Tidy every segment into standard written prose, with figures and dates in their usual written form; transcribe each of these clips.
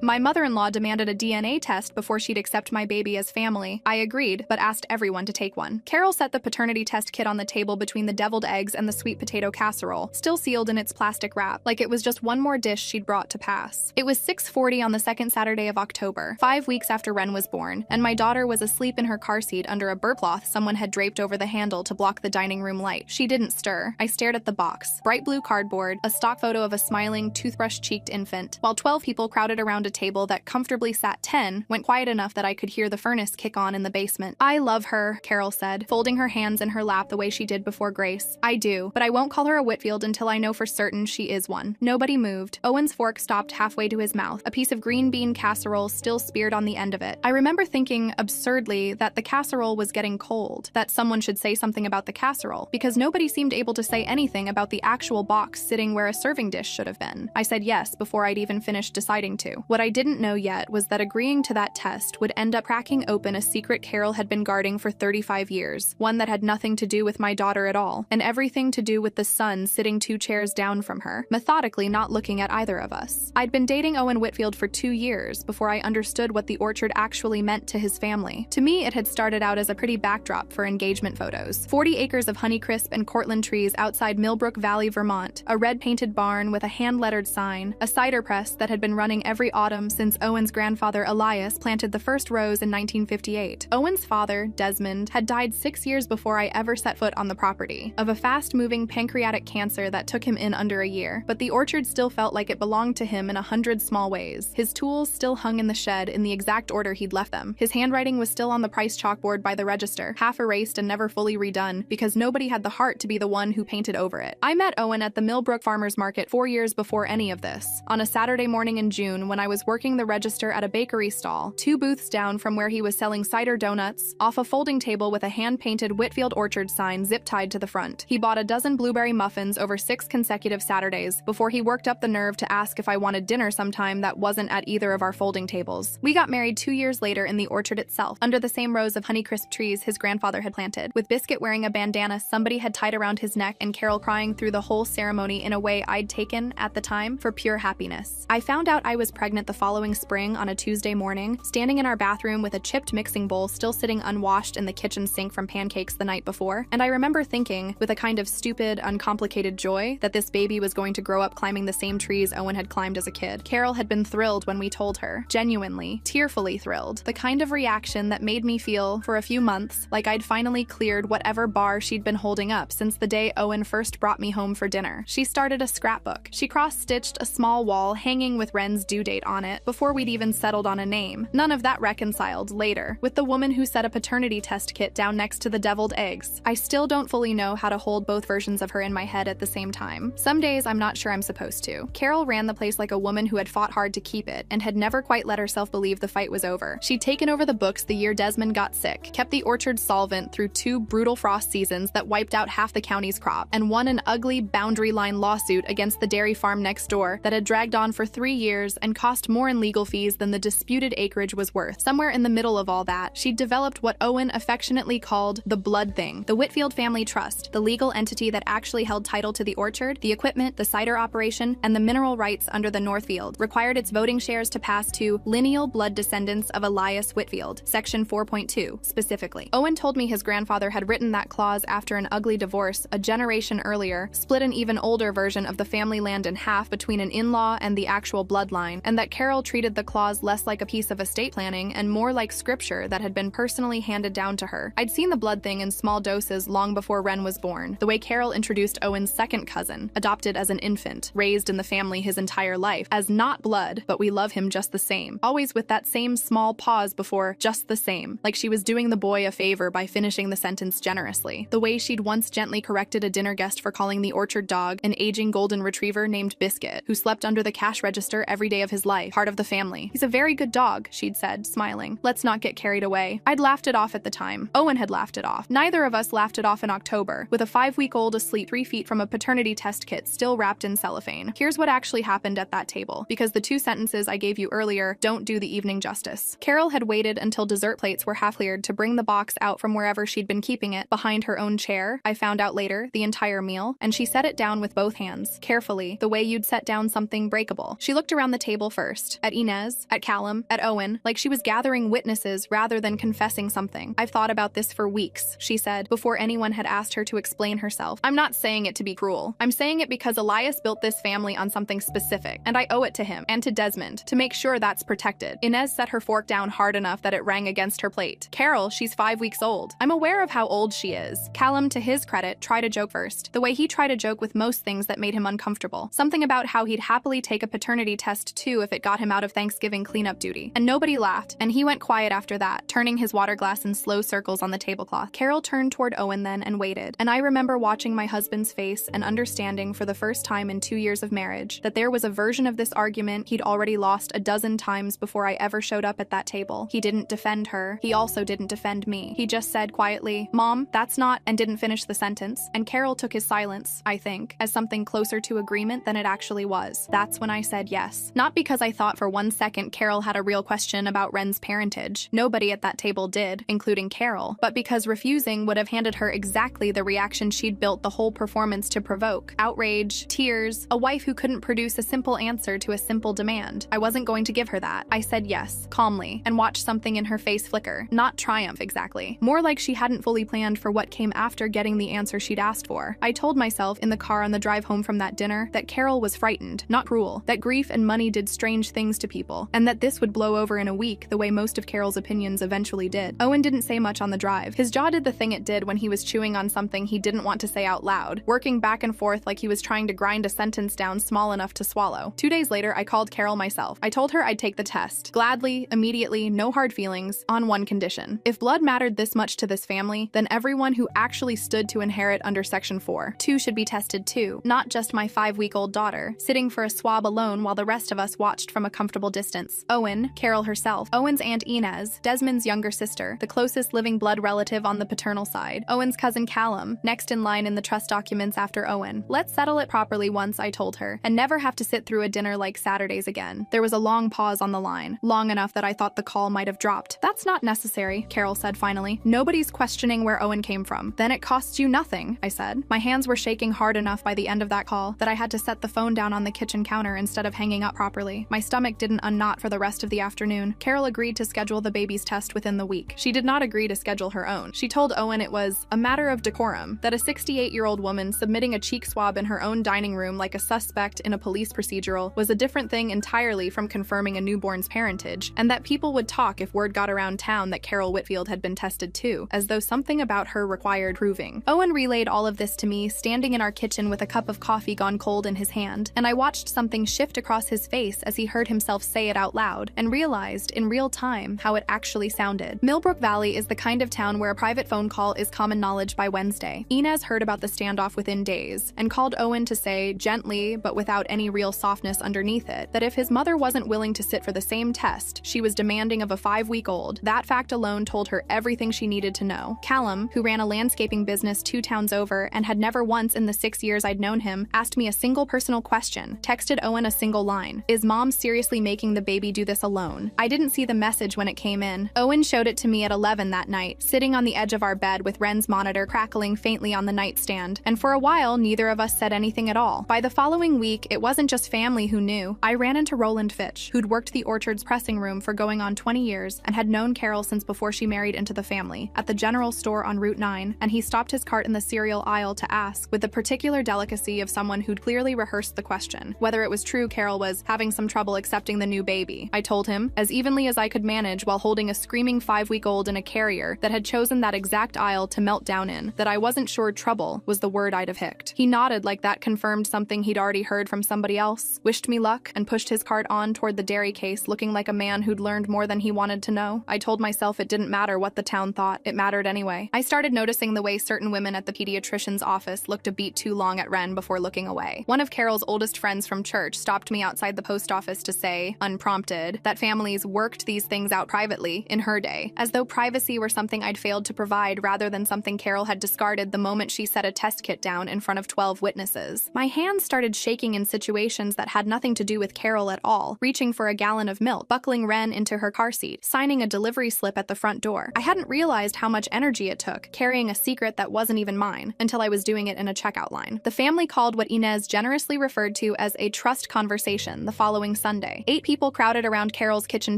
My mother-in-law demanded a DNA test before she'd accept my baby as family. I agreed, but asked everyone to take one. Carol set the paternity test kit on the table between the deviled eggs and the sweet potato casserole, still sealed in its plastic wrap, like it was just one more dish she'd brought to pass. It was 6:40 on the second Saturday of October, 5 weeks after Ren was born, and my daughter was asleep in her car seat under a burp cloth someone had draped over the handle to block the dining room light. She didn't stir. I stared at the box. Bright blue cardboard, a stock photo of a smiling, toothbrush-cheeked infant. While 12 people crowded around a table that comfortably sat 10, went quiet enough that I could hear the furnace kick on in the basement. "I love her," Carol said, folding her hands in her lap the way she did before Grace. "I do, but I won't call her a Whitfield until I know for certain she is one." Nobody moved. Owen's fork stopped halfway to his mouth, a piece of green bean casserole still speared on the end of it. I remember thinking, absurdly, that the casserole was getting cold, that someone should say something about the casserole, because nobody seemed able to say anything about the actual box sitting where a serving dish should have been. I said yes before I'd even finished deciding to. What I didn't know yet was that agreeing to that test would end up cracking open a secret Carol had been guarding for 35 years, one that had nothing to do with my daughter at all, and everything to do with the son sitting 2 chairs down from her, methodically not looking at either of us. I'd been dating Owen Whitfield for 2 years before I understood what the orchard actually meant to his family. To me, it had started out as a pretty backdrop for engagement photos. 40 acres of Honeycrisp and Cortland trees outside Millbrook Valley, Vermont, a red-painted barn with a hand-lettered sign, a cider press that had been running every autumn since Owen's grandfather Elias planted the first rows in 1958. Owen's father, Desmond, had died 6 years before I ever set foot on the property, of a fast-moving pancreatic cancer that took him in under a year, but the orchard still felt like it belonged to him in 100 small ways. His tools still hung in the shed in the exact order he'd left them. His handwriting was still on the price chalkboard by the register, half erased and never fully redone, because nobody had the heart to be the one who painted over it. I met Owen at the Millbrook Farmers Market 4 years before any of this, on a Saturday morning in June when I was working the register at a bakery stall, 2 booths down from where he was selling cider donuts, off a folding table with a hand-painted Whitfield Orchard sign zip-tied to the front. He bought a dozen blueberry muffins over 6 consecutive Saturdays before he worked up the nerve to ask if I wanted dinner sometime that wasn't at either of our folding tables. We got married 2 years later in the orchard itself, under the same rows of Honeycrisp trees his grandfather had planted, with Biscuit wearing a bandana somebody had tied around his neck and Carol crying through the whole ceremony in a way I'd taken, at the time, for pure happiness. I found out I was pregnant the following spring on a Tuesday morning, standing in our bathroom with a chipped mixing bowl still sitting unwashed in the kitchen sink from pancakes the night before, and I remember thinking, with a kind of stupid, uncomplicated joy, that this baby was going to grow up climbing the same trees Owen had climbed as a kid. Carol had been thrilled when we told her, genuinely, tearfully thrilled, the kind of reaction that made me feel, for a few months, like I'd finally cleared whatever bar she'd been holding up since the day Owen first brought me home for dinner. She started a scrapbook. She cross-stitched a small wall hanging with Ren's due date on it before we'd even settled on a name. None of that reconciled later, with the woman who set a paternity test kit down next to the deviled eggs. I still don't fully know how to hold both versions of her in my head at the same time. Some days I'm not sure I'm supposed to. Carol ran the place like a woman who had fought hard to keep it and had never quite let herself believe the fight was over. She'd taken over the books the year Desmond got sick, kept the orchard solvent through 2 brutal frost seasons that wiped out half the county's crop, and won an ugly boundary line lawsuit against the dairy farm next door that had dragged on for 3 years and cost more in legal fees than the disputed acreage was worth. Somewhere in the middle of all that, she'd developed what Owen affectionately called the blood thing, the Whitfield Family Trust, the legal entity that actually held title to the orchard, the equipment, the cider operation, and the mineral rights under the Northfield, required its voting shares to pass to lineal blood descendants of Elias Whitfield, Section 4.2, specifically. Owen told me his grandfather had written that clause after an ugly divorce a generation earlier, split an even older version of the family land in half between an in-law and the actual bloodline, and that Carol treated the clause less like a piece of estate planning and more like scripture that had been personally handed down to her. I'd seen the blood thing in small doses long before Ren was born, the way Carol introduced Owen's second cousin, adopted as an infant, raised in the family his entire life, as not blood, but we love him just the same, always with that same small pause before just the same, like she was doing the boy a favor by finishing the sentence generously. The way she'd once gently corrected a dinner guest for calling the orchard dog an aging golden retriever named Biscuit, who slept under the cash register every day of his life, part of the family. "He's a very good dog," she'd said, smiling. "Let's not get carried away." I'd laughed it off at the time. Owen had laughed it off. Neither of us laughed it off in October, with a 5-week-old asleep 3 feet from a paternity test kit still wrapped in cellophane. Here's what actually happened at that table, because the 2 sentences I gave you earlier don't do the evening justice. Carol had waited until dessert plates were half cleared to bring the box out from wherever she'd been keeping it, behind her own chair, I found out later, the entire meal, and she set it down with both hands, carefully, the way you'd set down something breakable. She looked around the table first, first. At Inez, at Callum, at Owen, like she was gathering witnesses rather than confessing something. I've thought about this for weeks, she said, before anyone had asked her to explain herself. I'm not saying it to be cruel. I'm saying it because Elias built this family on something specific, and I owe it to him and to Desmond to make sure that's protected. Inez set her fork down hard enough that it rang against her plate. Carol, she's 5 weeks old. I'm aware of how old she is. Callum, to his credit, tried a joke first, the way he tried a joke with most things that made him uncomfortable. Something about how he'd happily take a paternity test too if it got him out of Thanksgiving cleanup duty. And nobody laughed, and he went quiet after that, turning his water glass in slow circles on the tablecloth. Carol turned toward Owen then and waited, and I remember watching my husband's face and understanding for the first time in 2 years of marriage that there was a version of this argument he'd already lost a dozen times before I ever showed up at that table. He didn't defend her. He also didn't defend me. He just said quietly, "Mom, that's not," and didn't finish the sentence. And Carol took his silence, I think, as something closer to agreement than it actually was. That's when I said yes. Not because I thought for 1 second Carol had a real question about Wren's parentage. Nobody at that table did, including Carol, but because refusing would have handed her exactly the reaction she'd built the whole performance to provoke. Outrage, tears, a wife who couldn't produce a simple answer to a simple demand. I wasn't going to give her that. I said yes, calmly, and watched something in her face flicker. Not triumph exactly. More like she hadn't fully planned for what came after getting the answer she'd asked for. I told myself in the car on the drive home from that dinner that Carol was frightened, not cruel, that grief and money did strange things to people, and that this would blow over in a week the way most of Carol's opinions eventually did. Owen didn't say much on the drive. His jaw did the thing it did when he was chewing on something he didn't want to say out loud, working back and forth like he was trying to grind a sentence down small enough to swallow. 2 days later, I called Carol myself. I told her I'd take the test. Gladly, immediately, no hard feelings, on one condition. If blood mattered this much to this family, then everyone who actually stood to inherit under Section 4. 2 should be tested too, not just my 5-week-old daughter, sitting for a swab alone while the rest of us watched from a comfortable distance. Owen, Carol herself, Owen's Aunt Inez, Desmond's younger sister, the closest living blood relative on the paternal side, Owen's cousin Callum, next in line in the trust documents after Owen. Let's settle it properly once, I told her, and never have to sit through a dinner like Saturdays again. There was a long pause on the line, long enough that I thought the call might have dropped. That's not necessary, Carol said finally. Nobody's questioning where Owen came from. Then it costs you nothing, I said. My hands were shaking hard enough by the end of that call that I had to set the phone down on the kitchen counter instead of hanging up properly. My stomach didn't unknot for the rest of the afternoon. Carol agreed to schedule the baby's test within the week. She did not agree to schedule her own. She told Owen it was a matter of decorum, that a 68-year-old woman submitting a cheek swab in her own dining room like a suspect in a police procedural was a different thing entirely from confirming a newborn's parentage, and that people would talk if word got around town that Carol Whitfield had been tested too, as though something about her required proving. Owen relayed all of this to me, standing in our kitchen with a cup of coffee gone cold in his hand, and I watched something shift across his face as he heard himself say it out loud, and realized in real time how it actually sounded. Millbrook Valley is the kind of town where a private phone call is common knowledge by Wednesday. Inez heard about the standoff within days, and called Owen to say, gently but without any real softness underneath it, that if his mother wasn't willing to sit for the same test she was demanding of a 5-week-old, that fact alone told her everything she needed to know. Callum, who ran a landscaping business 2 towns over and had never once in the 6 years I'd known him asked me a single personal question, texted Owen a single line: "Is mom seriously making the baby do this alone?" I didn't see the message when it came in. Owen showed it to me at 11 that night, sitting on the edge of our bed with Wren's monitor crackling faintly on the nightstand, and for a while neither of us said anything at all. By the following week, it wasn't just family who knew. I ran into Roland Fitch, who'd worked the Orchard's pressing room for going on 20 years and had known Carol since before she married into the family, at the general store on Route 9, and he stopped his cart in the cereal aisle to ask, with the particular delicacy of someone who'd clearly rehearsed the question, whether it was true Carol was having some trouble accepting the new baby. I told him, as evenly as I could manage while holding a screaming 5-week-old in a carrier that had chosen that exact aisle to melt down in, that I wasn't sure trouble was the word I'd have hicked. He nodded like that confirmed something he'd already heard from somebody else, wished me luck, and pushed his cart on toward the dairy case, looking like a man who'd learned more than he wanted to know. I told myself it didn't matter what the town thought, it mattered anyway. I started noticing the way certain women at the pediatrician's office looked a beat too long at Wren before looking away. One of Carol's oldest friends from church stopped me outside the post office to say, unprompted, that families worked these things out privately in her day, as though privacy were something I'd failed to provide rather than something Carol had discarded the moment she set a test kit down in front of 12 witnesses. My hands started shaking in situations that had nothing to do with Carol at all, reaching for a gallon of milk, buckling Wren into her car seat, signing a delivery slip at the front door. I hadn't realized how much energy it took, carrying a secret that wasn't even mine, until I was doing it in a checkout line. The family called what Inez generously referred to as a trust conversation the following Sunday. 8 people crowded around Carol's kitchen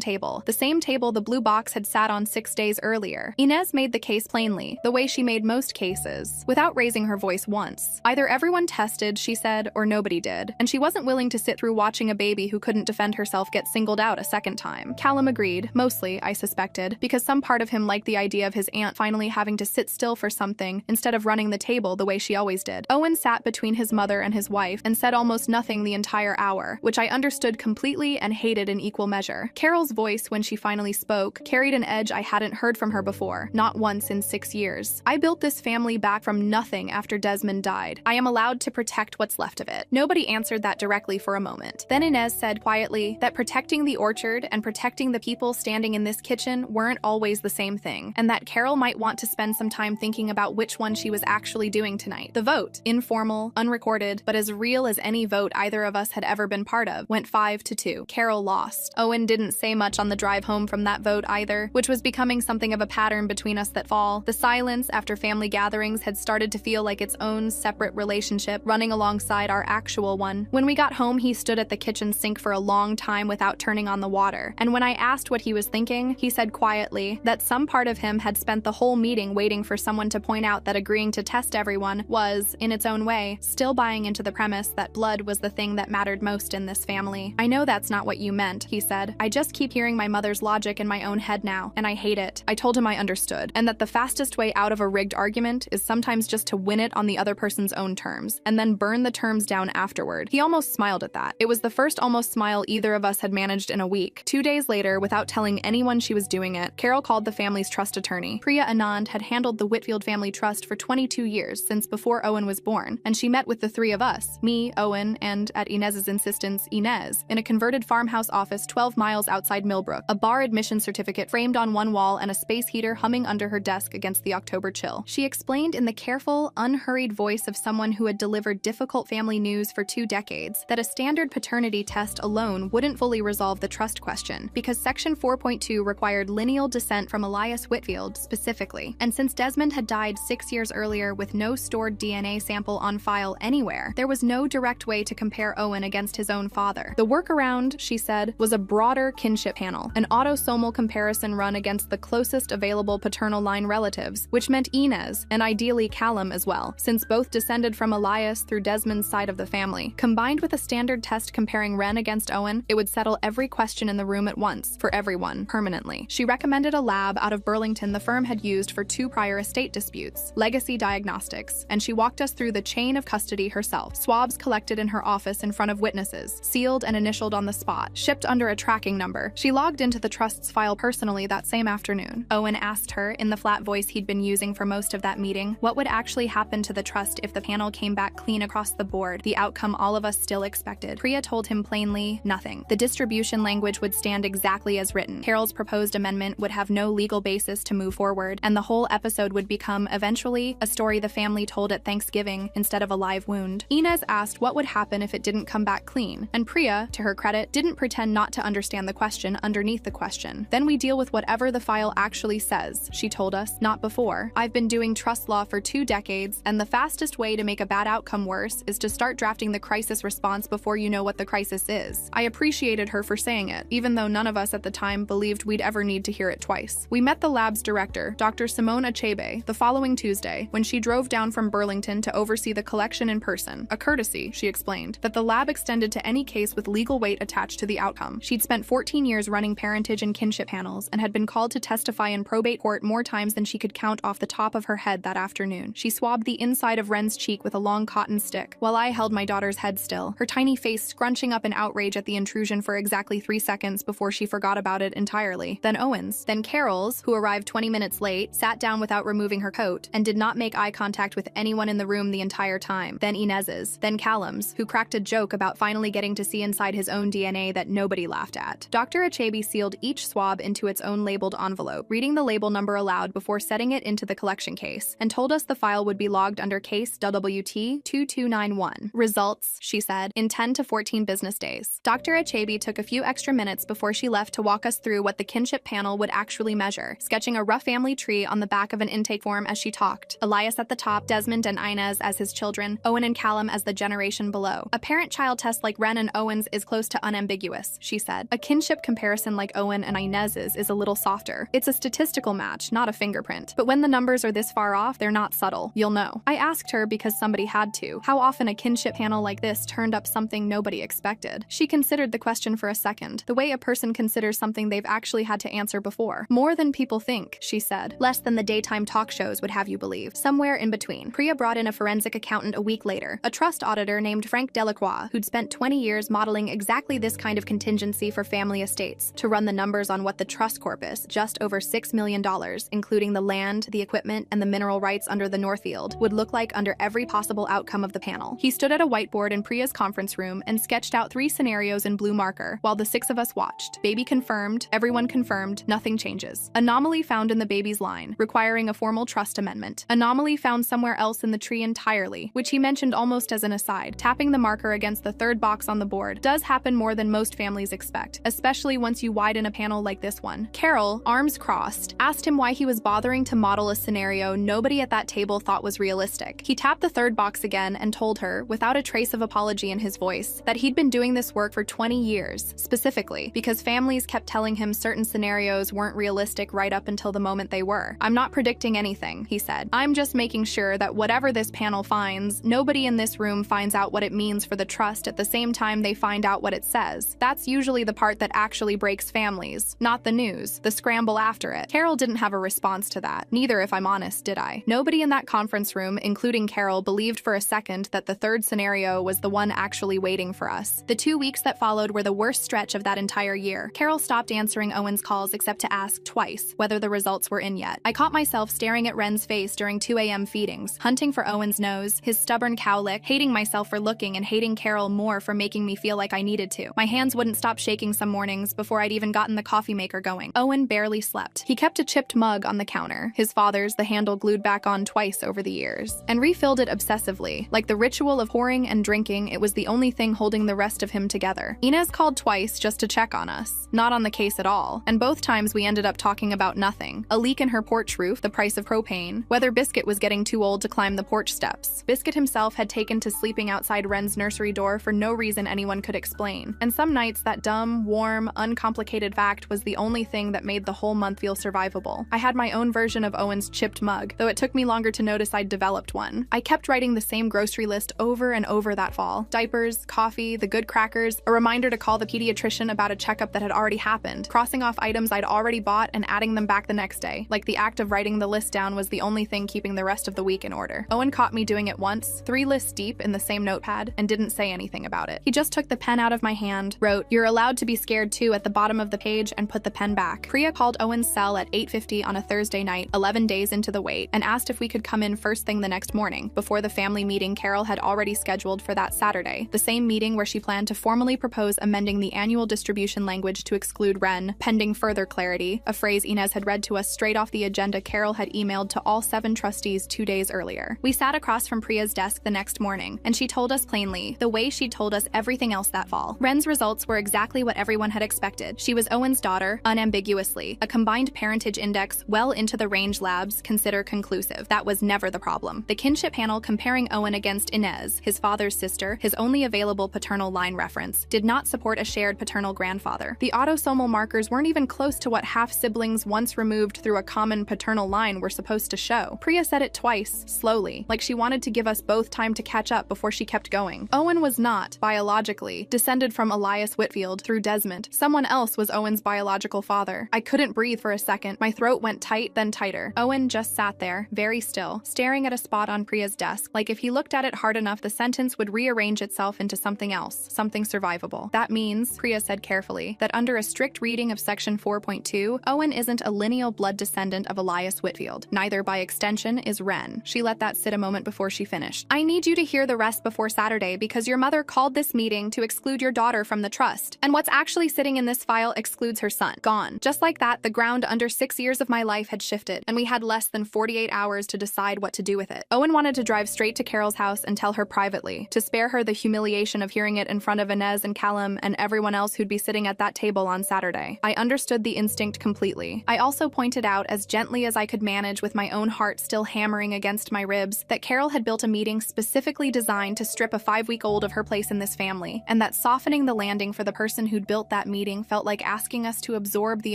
table, the same table the blue box had sat on 6 days earlier. Inez made the case plainly, the way she made most cases, without raising her voice once. Either everyone tested, she said, or nobody did, and she wasn't willing to sit through watching a baby who couldn't defend herself get singled out a second time. Callum agreed, mostly, I suspected, because some part of him liked the idea of his aunt finally having to sit still for something instead of running the table the way she always did. Owen sat between his mother and his wife and said almost nothing the entire hour, which I understood completely and hated in equal measure. Carol's voice, when she finally spoke, carried an edge I hadn't heard from her before, not once in 6 years. I built this family back from nothing after Desmond died. I am allowed to protect what's left of it. Nobody answered that directly for a moment. Then Inez said quietly that protecting the orchard and protecting the people standing in this kitchen weren't always the same thing, and that Carol might want to spend some time thinking about which one she was actually doing tonight. The vote, informal, unrecorded, but as real as any vote either of us had ever been part of, went 5-2. Carol lost. Owen didn't say much on the drive home from that vote either, which was becoming something of a pattern between us that fall. The silence after family gatherings had started to feel like its own separate relationship, running alongside our actual one. When we got home, he stood at the kitchen sink for a long time without turning on the water, and when I asked what he was thinking, he said quietly that some part of him had spent the whole meeting waiting for someone to point out that agreeing to test everyone was, in its own way, still buying into the premise that blood was the thing that mattered most in this family. I know that's not what you meant, he said. I just keep hearing my mother's logic in my own head now, and I hate it. I told him I understood, and that the fastest way out of a rigged argument is sometimes just to win it on the other person's own terms, and then burn the terms down afterward. He almost smiled at that. It was the first almost smile either of us had managed in a week. 2 days later, without telling anyone she was doing it, Carol called the family's trust attorney. Priya Anand had handled the Whitfield family trust for 22 years, since before Owen was born, and she met with the 3 of us, me, Owen, and, at Inez's insistence, Inez, in a converted farmhouse office 12 miles outside Millbrook, a bar admission certificate framed on one wall and a space heater humming under her desk against the October chill. She explained in the careful, unhurried voice of someone who had delivered difficult family news for 2 decades that a standard paternity test alone wouldn't fully resolve the trust question, because Section 4.2 required lineal descent from Elias Whitfield specifically, and since Desmond had died 6 years earlier with no stored DNA sample on file anywhere, there was no direct way to compare Owen against his own father. The workaround, she said, was a broader kinship panel, an autosomal comparison run against the closest available paternal line relatives, which meant Inez, and ideally Callum as well, since both descended from Elias through Desmond's side of the family. Combined with a standard test comparing Ren against Owen, it would settle every question in the room at once, for everyone, permanently. She recommended a lab out of Burlington the firm had used for 2 prior estate disputes, Legacy Diagnostics, and she walked us through the chain of custody herself. Swabs collected in her office in front of witnesses, sealed and initialed on the spot, shipped under a tracking number. She logged into the trust's file personally that same afternoon. Owen asked her, in the flat voice he'd been using for most of that meeting, what would actually happen to the trust if the panel came back clean across the board, the outcome all of us still expected. Priya told him plainly, nothing. The distribution language would stand exactly as written. Carol's proposed amendment would have no legal basis to move forward, and the whole episode would become, eventually, a story the family told at Thanksgiving instead of a live wound. Inez asked what would happen if it didn't come back clean, and Priya, to her credit, didn't pretend not to understand the question underneath the question. Then we deal with whatever the file actually says, she told us, not before. I've been doing trust law for 2 decades, and the fastest way to make a bad outcome worse is to start drafting the crisis response before you know what the crisis is. I appreciated her for saying it, even though none of us at the time believed we'd ever need to hear it twice. We met the lab's director, Dr. Simone Achebe, the following Tuesday, when she drove down from Burlington to oversee the collection in person. A courtesy, she explained, that the lab extended to any case with legal weight attached to the outcome. She'd spent 14 years running parentage and kinship panels and had been called to testify in probate court more times than she could count off the top of her head that afternoon. She swabbed the inside of Ren's cheek with a long cotton stick, while I held my daughter's head still, her tiny face scrunching up in outrage at the intrusion for exactly 3 seconds before she forgot about it entirely. Then Owen's. Then Carol's, who arrived 20 minutes late, sat down without removing her coat, and did not make eye contact with anyone in the room the entire time. Then Inez's. Then Callum's, who cracked a joke about finally getting to see inside his own DNA that nobody laughed at. Dr. Achebe sealed each swab into its own labeled envelope, reading the label number aloud before setting it into the collection case, and told us the file would be logged under case WT 2291. Results, she said, in 10 to 14 business days. Dr. Achebe took a few extra minutes before she left to walk us through what the kinship panel would actually measure, sketching a rough family tree on the back of an intake form as she talked. Elias at the top, Desmond and Inez as his children, Owen and Callum as the generation below. A parent-child test like Ren and Owen's is close to unambiguous, she said. A kinship comparison like Owen and Inez's is a little softer. It's a statistical match, not a fingerprint. But when the numbers are this far off, they're not subtle. You'll know. I asked her because somebody had to. How often a kinship panel like this turned up something nobody expected. She considered the question for a second, the way a person considers something they've actually had to answer before. More than people think, she said. Less than the daytime talk shows would have you believe. Somewhere in between. Priya brought in a forensic accountant a week later, a trust auditor named Frank Delacroix, who'd spent 20 years modeling exactly this kind of contingency for family estates, to run the numbers on what the trust corpus, just over $6 million, including the land, the equipment, and the mineral rights under the Northfield, would look like under every possible outcome of the panel. He stood at a whiteboard in Priya's conference room and sketched out 3 scenarios in blue marker, while the 6 of us watched. Baby confirmed, everyone confirmed, nothing changes. Anomaly found in the baby's line, requiring a formal trust amendment. Anomaly found somewhere else in the tree entirely, which he mentioned almost as an aside. Tapping the marker against the 3rd box on the board does happen more than most families expect, especially once you widen a panel like this one. Carol, arms crossed, asked him why he was bothering to model a scenario nobody at that table thought was realistic. He tapped the 3rd box again and told her, without a trace of apology in his voice, that he'd been doing this work for 20 years, specifically because families kept telling him certain scenarios weren't realistic right up until the moment they were. I'm not predicting anything, he said. I'm just making sure that whatever this panel finds, nobody in this room finds out what it means for the trust at the same time they find out what it says. That's usually the part that actually breaks families, not the news, the scramble after it. Carol didn't have a response to that. Neither, if I'm honest, did I. Nobody in that conference room, including Carol, believed for a second that the 3rd scenario was the one actually waiting for us. The 2 weeks that followed were the worst stretch of that entire year. Carol stopped answering Owen's calls except to ask twice whether the results were in yet. I caught myself staring at Ren's face during 2 a.m. feedings, hunting for Owen's nose, his stubborn cowlick, hating myself for looking and hating Carol more for making me feel like I needed to. My hands wouldn't stop shaking some mornings before I'd even gotten the coffee maker going. Owen barely slept. He kept a chipped mug on the counter, his father's, the handle glued back on twice over the years, and refilled it obsessively. Like the ritual of whoring and drinking, it was the only thing holding the rest of him together. Inez called twice just to check on us, not on the case at all, and both times we ended up talking about nothing. A leak in her porch roof, the price of propane, whether Biscuit was getting too old to climb the porch steps. Biscuit himself had taken to sleeping outside Ren's nursery door for no reason anyone could explain, and some nights that dumb, warm, uncomplicated fact was the only thing that made the whole month feel survivable. I had my own version of Owen's chipped mug, though it took me longer to notice I'd developed one. I kept writing the same grocery list over and over that fall. Diapers, coffee, the good crackers, a reminder to call the pediatrician about a checkup that had already happened, crossing off items I'd already bought and adding them back the next day, like the act of writing the list down was the only thing keeping the rest of the week in order. Owen caught me doing it once, 3 lists deep in the same notepad, and didn't say anything about it. He just took the pen out of my hand, wrote, "You're allowed to be scared too" at the bottom of the page, and put the pen back. Priya called Owen's cell at 8:50 on a Thursday night, 11 days into the wait, and asked if we could come in first thing the next morning, before the family meeting Carol had already scheduled for that Saturday, the same meeting where she planned to formally propose amending the annual distribution language to exclude Ren, pending further clarity, a phrase Inez had read to us straight off the agenda Carol had emailed to all 7 trustees 2 days earlier. We sat across from Priya's desk the next morning, and she told us plainly, the way she'd told us everything else that fall. Ren's results were exactly what everyone had expected. She was Owen's daughter, unambiguously. A combined parentage index well into the range labs consider conclusive. That was never the problem. The kinship panel comparing Owen against Inez, his father's sister, his only available paternal line reference, did not support a shared paternal grandfather. The autosomal markers weren't even close to what half-siblings once removed through a common paternal line were supposed to show. Priya said it twice, slowly, like she wanted to give us both time to catch up before she kept going. Owen was not, biologically, descended from Elias Whitfield through Desmond. Someone else was Owen's biological father. I couldn't breathe for a second. My throat went tight, then tighter. Owen just sat there, very still, staring at a spot on Priya's desk, like if he looked at it hard enough the sentence would rearrange itself into something else, something survivable. That means, Priya said carefully, that under a strict reading of Section 4.2, Owen isn't a lineal blood descendant of Elias Whitfield. Neither, by extension, is Ren. She let that sit a moment before she finished. I need you to hear the rest before Saturday because your mother called this meeting to exclude your daughter from the trust. And what's actually sitting in this file excludes her son. Gone. Just like that, the ground under 6 years of my life had shifted, and we had less than 48 hours to decide what to do with it. Owen wanted to drive straight to Carol's house and tell her privately, to spare her the humiliation of hearing it in front of Inez and Callum and everyone else who'd be sitting at that table on Saturday. I understood the instinct completely. I also pointed out, as gently as I could manage with my own heart still hammering against my ribs, that Carol had built a meeting specifically designed to strip a 5-week-old of her place in this family, and that Softening the landing for the person who'd built that meeting felt like asking us to absorb the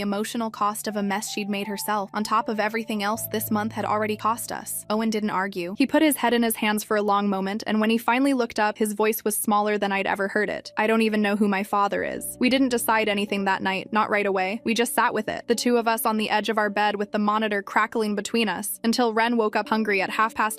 emotional cost of a mess she'd made herself, on top of everything else this month had already cost us. Owen didn't argue. He put his head in his hands for a long moment, and when he finally looked up, his voice was smaller than I'd ever heard it. I don't even know who my father is. We didn't decide anything that night, not right away. We just sat with it, the two of us on the edge of our bed with the monitor crackling between us, until Ren woke up hungry at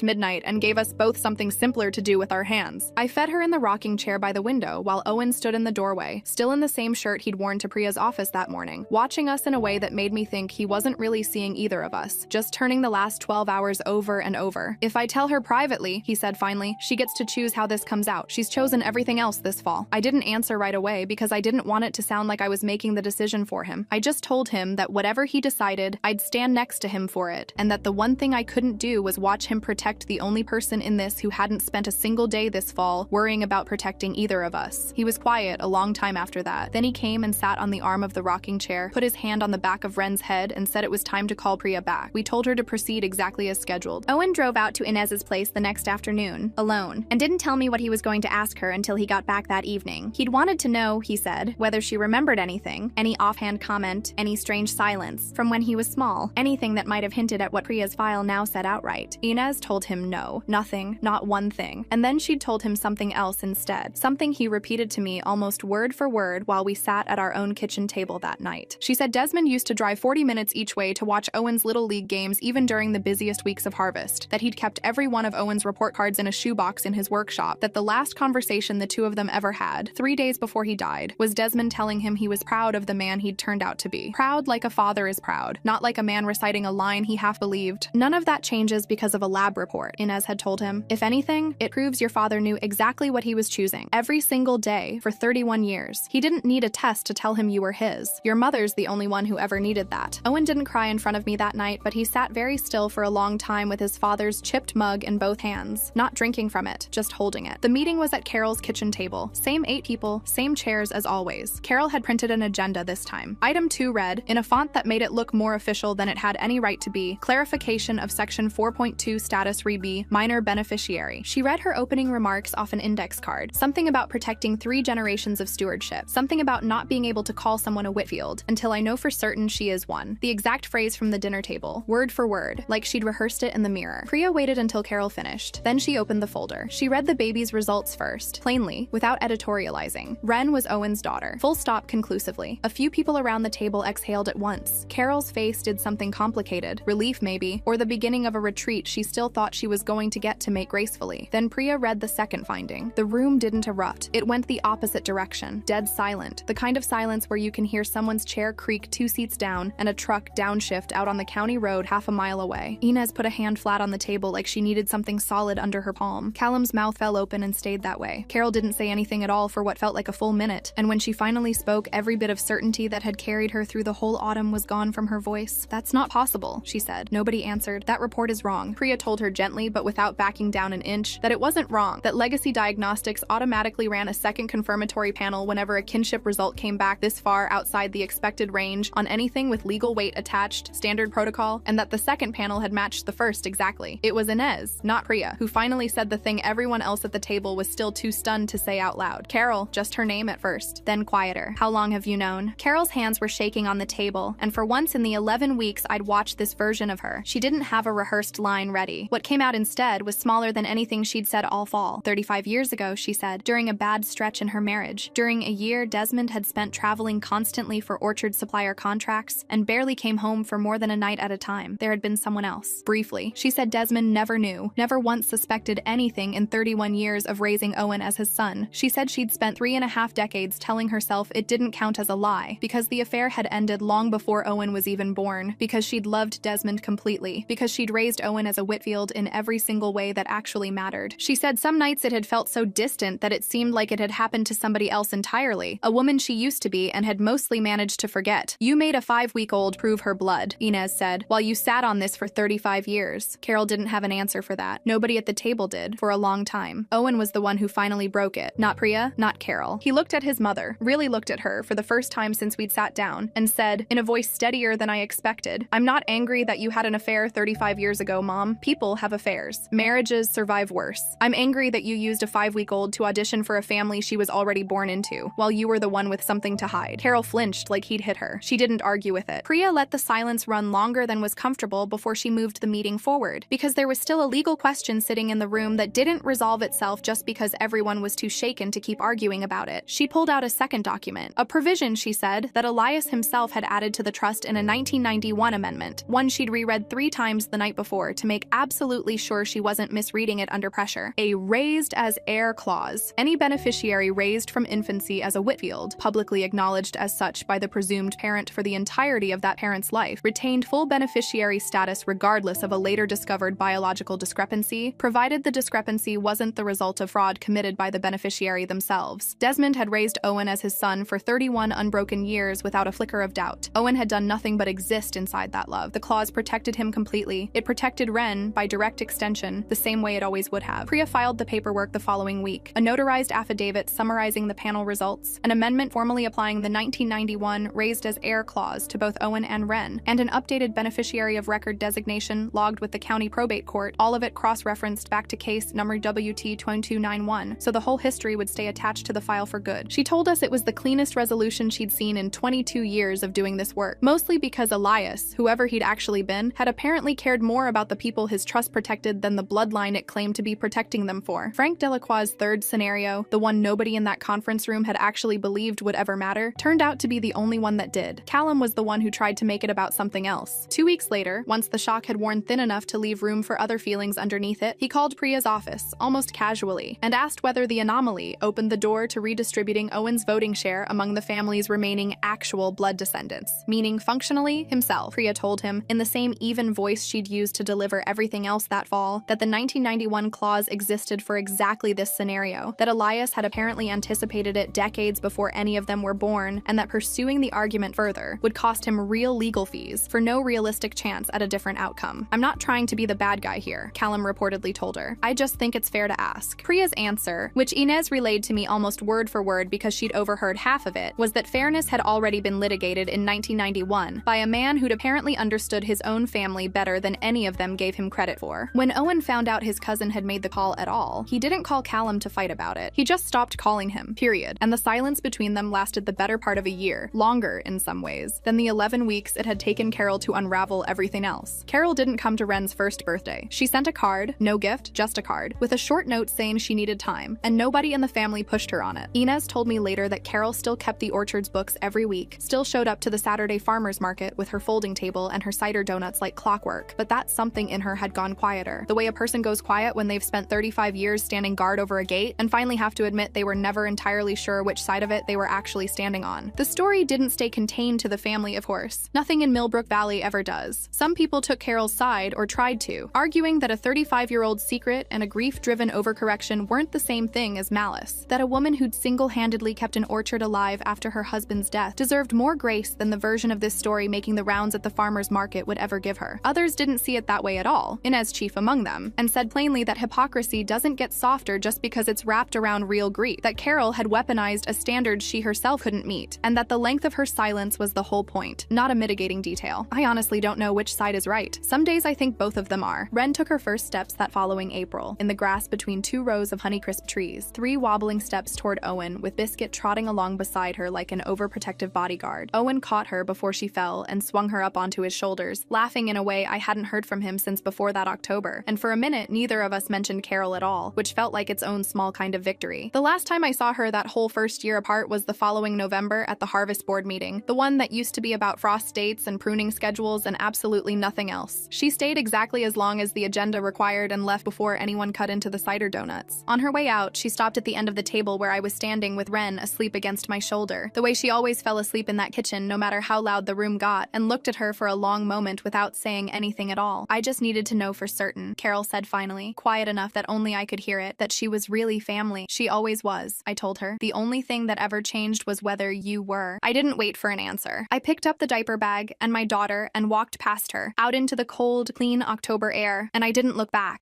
midnight and gave us both something simpler to do with our hands. I fed her in the rocking chair by the window while Owen stood in the doorway, still in the same shirt he'd worn to Priya's office that morning, watching us in a way that made me think he wasn't really seeing either of us, just turning the last 12 hours over and over. If I tell her privately, he said finally, she gets to choose how this comes out. She's chosen everything else this fall. I didn't answer right away because I didn't want it to sound like I was making the decision for him. I just told him that whatever he decided, I'd stand next to him for it, and that the one thing I couldn't do was watch him protect the only person in this who hadn't spent a single day this fall worrying about protecting either of us. He was quiet a long time after that. Then he came and sat on the arm of the rocking chair, put his hand on the back of Ren's head, and said it was time to call Priya back. We told her to proceed exactly as scheduled. Owen drove out to Inez's place the next afternoon, alone, and didn't tell me what he was going to ask her until he got back that evening. He'd wanted to know, he said, whether she remembered anything, any offhand comment, any strange silence, from when he was small, anything that might have hinted at what Priya's file now said outright. Inez told him no, nothing, not one thing. And then she'd told him something else instead, something he repeated to me almost word for word while we sat at our own kitchen table that night. She said Desmond used to drive 40 minutes each way to watch Owen's Little League games even during the busiest weeks of harvest, that he'd kept every one of Owen's report cards in a shoebox in his workshop, that the last conversation the two of them ever had, 3 days before he died, was Desmond telling him he was proud of the man he'd turned out to be. Proud like a father is proud, not like a man reciting a line he half believed. None of that changes because of a lab report, Inez had told him. If anything, it proves your father knew exactly what he was choosing, every single day, for 31 years. He didn't need a test to tell him you were his. Your mother's the only one who ever needed that. Owen didn't cry in front of me that night, but he sat very still for a long time with his father's chipped mug in both hands, not drinking from it, just holding it. The meeting was at Carol's kitchen table. Same 8 people, same chairs as always. Carol had printed an agenda this time. Item 2 read, in a font that made it look more official than it had any right to be, clarification of section 4.2 status re-B, minor beneficiary. She read her opening remarks off an index card, something about protecting 3 generations of stewardship, something about not being able to call someone a Whitfield, until I know for certain she is one. The exact phrase from the dinner table, word for word, like she'd rehearsed it in the mirror. Priya waited until Carol finished. Then she opened the folder. She read the baby's results first, plainly, without editorializing. Ren was Owen's daughter. Full stop conclusively. A few people around the table exhaled at once. Carol's face did something complicated, relief maybe, or the beginning of a retreat she still thought she was going to get to make gracefully. Then Priya read the second finding. The room didn't erupt. It went the opposite direction, dead silent, the kind of silence where you can hear someone's chair creak 2 seats down and a truck downshift out on the county road half a mile away. Inez put a hand flat on the table like she needed something solid under her palm. Callum's mouth fell open and stayed that way. Carol didn't say anything at all for what felt like a full minute, and when she finally spoke, every bit of certainty that had carried her through the whole autumn was gone from her voice. That's not possible, she said. Nobody answered. That report is wrong. Priya told her gently, but without backing down an inch, that it wasn't wrong, that Legacy Diagnostics automatically ran a second confirmatory panel whenever a kinship result came back this far outside the expected range on anything with legal weight attached, standard protocol, and that the second panel had matched the first exactly. It was Inez, not Priya, who finally said the thing everyone else at the table was still too stunned to say out loud. Carol, just her name at first, then quieter. How long have you known? Carol's hands were shaking on the table, and for once in the 11 weeks I'd watched this version of her, she didn't have a rehearsed line ready. What came out instead was smaller than anything she'd said all fall. 35 years ago, she said, during a bad stretch in her marriage. During a year Desmond had spent traveling constantly for orchard supplier contracts and barely came home for more than a night at a time. There had been someone else. Briefly, she said Desmond never knew, never once suspected anything in 31 years of raising Owen as his son. She said she'd spent 3.5 decades telling herself it didn't count as a lie, because the affair had ended long before Owen was even born, because she'd loved Desmond completely, because she'd raised Owen as a Whitfield in every single way that actually mattered. She said some nights it had felt so distant that it seemed like it had happened to somebody else entirely, a woman she used to be and had mostly managed to forget. You made a 5-week-old prove her blood, Inez said, while you sat on this for 35 years. Carol didn't have an answer for that. Nobody at the table did, for a long time. Owen was the one who finally broke it. Not Priya, not Carol. He looked at his mother, really looked at her for the first time since we'd sat down, and said, in a voice steadier than I expected, I'm not angry that you had an affair 35 years ago, Mom. People have affairs. Marriages survive worse. I'm angry that you used a 5-week-old to audition for a family she was already born into, while you were the one with something to hide. Carol flinched like he'd hit her. She didn't argue with it. Priya let the silence run longer than was comfortable before she moved the meeting forward, because there was still a legal question sitting in the room that didn't resolve itself just because everyone was too shaken to keep arguing about it. She pulled out a second document, a provision, she said, that Elias himself had added to the trust in a 1991 amendment, one she'd reread 3 times the night before to make absolutely sure she wasn't misreading it under pressure. A raised as heir clause. Any beneficiary raised from infancy as a Whitfield, publicly acknowledged as such by the presumed parent for the entirety of that parent's life, retained full beneficiary status regardless of a later discovered biological discrepancy, provided the discrepancy wasn't the result of fraud committed by the beneficiary themselves. Desmond had raised Owen as his son for 31 unbroken years without a flicker of doubt. Owen had done nothing but exist inside that love. The clause protected him completely. It protected Wren, by direct extension, the same way it always would have. Priya filed the paperwork the following week, a notarized affidavit summarizing the panel results, an amendment formally applying the 1991 raised as heir clause to both Owen and Wren, and an updated beneficiary of record designation logged with the county probate court, all of it cross-referenced back to case number WT2291, so the whole history would stay attached to the file for good. She told us it was the cleanest resolution she'd seen in 22 years of doing this work, mostly because Elias, whoever he'd actually been, had apparently cared more about the people his trust protected than the bloodline it claimed to be protecting them for. Frank Delacroix's third scenario, the one nobody in that conference room had actually believed would ever matter, turned out to be the only one that did. Callum was the one who tried to make it about something else. 2 weeks later, once the shock had worn thin enough to leave room for other feelings underneath it, he called Priya's office, almost casually, and asked whether the anomaly opened the door to redistributing Owen's voting share among the family's remaining actual blood descendants, meaning functionally himself. Priya told him, in the same even voice she'd used to deliver everything else that fall, that the 1991 clause existed for exactly this scenario, that Elias had apparently anticipated it decades before any of them were born, and that pursuing the argument further would cost him real legal fees for no realistic chance at a different outcome. I'm not trying to be the bad guy here, Callum reportedly told her. I just think it's fair to ask. Priya's answer, which Inez relayed to me almost word for word because she'd overheard half of it, was that fairness had already been litigated in 1991 by a man who'd apparently understood his own family better than any of them gave him credit for. When Owen found out his cousin had made the call at all, he didn't call Callum to fight about it. He just stopped calling him, period. And the silence between them lasted the better part of a year, longer in some ways, than the 11 weeks it had taken Carol to unravel everything else. Carol didn't come to Wren's first birthday. She sent a card, no gift, just a card, with a short note saying she needed time, and nobody in the family pushed her on it. Inez told me later that Carol still kept the Orchard's books every week, still showed up to the Saturday farmer's market with her folding table and her cider donuts like clockwork, but that something in her had gone quieter. The way a person goes quiet when they've spent 35 years standing guard over a gate and finally have to admit they were never entirely sure which side of it they were actually standing on. The story didn't stay contained to the family, of course. Nothing in Millbrook Valley ever does. Some people took Carol's side, or tried to, arguing that a 35-year-old secret and a grief-driven overcorrection weren't the same thing as malice, that a woman who'd single-handedly kept an orchard alive after her husband's death deserved more grace than the version of this story making the rounds at the farmer's market would ever give her. Others didn't see it that way at all, Inez chief among them, and said plainly that hypocrisy doesn't get softer just because it's wrapped around real grief, that Carol had weaponized a standard she herself couldn't meet, and that the length of her silence was the whole point, not a mitigating detail. I honestly don't know which side is right. Some days I think both of them are. Wren took her first steps that following April, in the grass between 2 rows of Honeycrisp trees, 3 wobbling steps toward Owen, with Biscuit trotting along beside her like an overprotective bodyguard. Owen caught her before she fell and swung her up onto his shoulders, laughing in a way I hadn't heard from him since before that October, and for a minute neither of us mentioned Carol at all, which felt like its own small kind of victory. The last time I saw her that whole first year apart was the following November at the Harvest Board meeting, the one that used to be about frost dates and pruning schedules and absolutely nothing else. She stayed exactly as long as the agenda required and left before anyone cut into the cider donuts. On her way out, she stopped at the end of the table where I was standing with Wren asleep against my shoulder, the way she always fell asleep in that kitchen no matter how loud the room got, and looked at her for a long moment without saying anything at all. I just needed to know for certain, Carol said finally, quiet enough that only I could hear it, that she was really family. She always was, I told her. The only thing that ever changed was whether you were. I didn't wait for an answer. I picked up the diaper bag and my daughter and walked past her, out into the cold, clean October air, and I didn't look back.